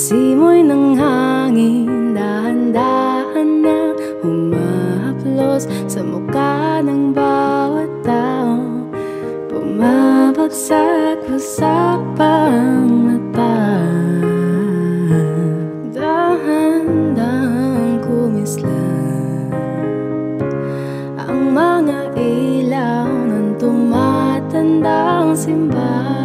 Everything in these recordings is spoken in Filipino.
Simoy ng hangin, dahan-dahan na humahaplos sa mukha ng bawat tao. Bumabagsak-bagsak pa ang mata. Dahan-dahang kumislap ang mga ilaw ng tumatandang simbahan,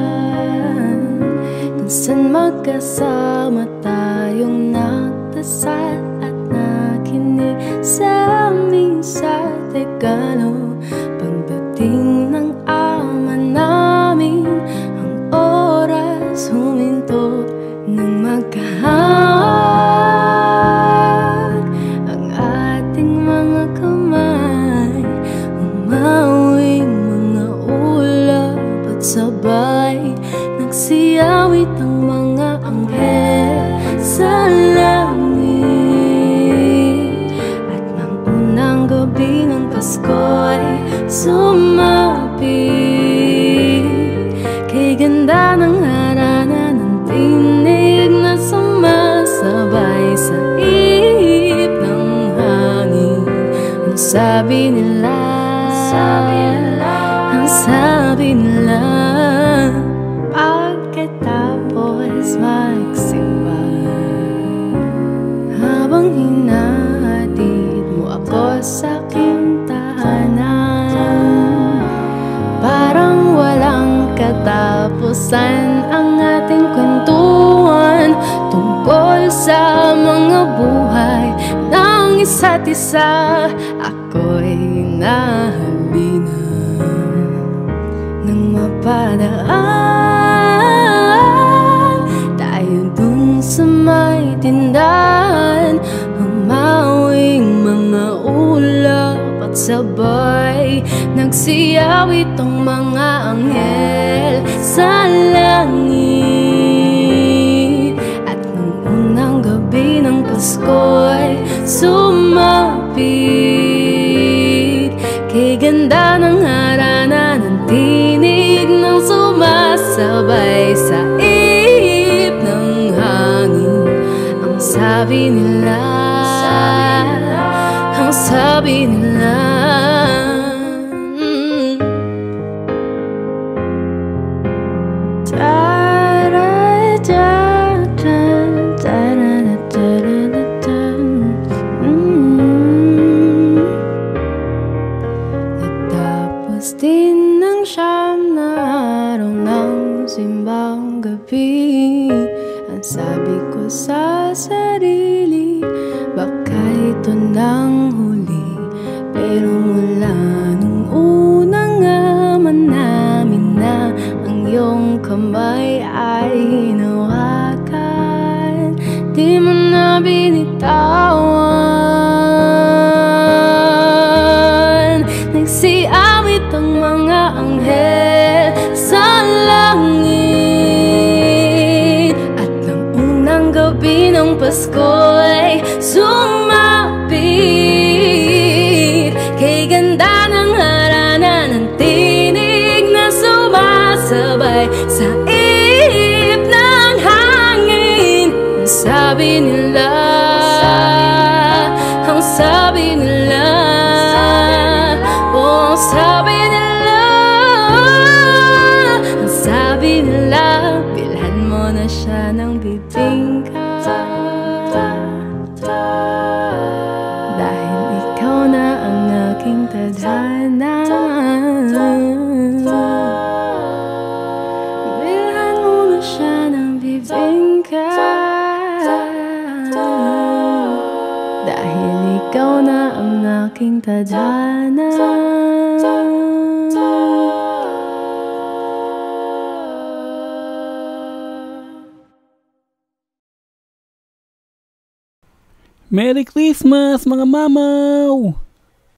kung saan magkasama tayong nagdasal at nakinig sa misa. Tegalo, pagdating ng ama namin, ang oras huminto ng magkahawak ang ating mga kamay. Umawing mga ulap at sabay nagsiyawit ang mga anghel sa langit. At nang unang gabi ng Pasko'y sumapit, kay ganda ng harana ng tinig na sumasabay sa ihip ng hangin. Ang sabi nila, ang sabi nila, pagkatapos magsimba, habang hinahatid mo ako sa aking tahanan, parang walang katapusan ang ating kwentuhan tungkol sa mga buhay ng isa't isa. Ako'y nahalina nang mapadaan tayo dun sa may tindahan. Umawing mga ulap at sabay nagsiyawit ang mga anghel sa langit. At nung unang gabi ng Pasko'y sumapit, kay ganda ng harana ng tinig ng sumasabay sa ihip ng hangin. Ang sabi nila, ang sabi nila, natapos din ng 9 na araw ng simbang gabi. Ang sabi ko sa sarili, baka ito nang huli. Pero mula nung unang aman namin na ang iyong kamay ay hinawakan, di mo na binitawan. Nagsiawit ang mga anghel sa langit. At nang unang gabi ng Pasko'y sumapit, kay ganda ng harana ng tinig na sumasabay sa ihip ng hangin. Ang sabi nila, ang sabi nila, oh, ang sabi nila, ang sabi nila, bilhan mo na siya ng bibingka, dahil ikaw na ang aking tadhana. Bilhan mo na siya ng bibingka, dahil ikaw na ang aking tadhana. Merry Christmas mga mamaw!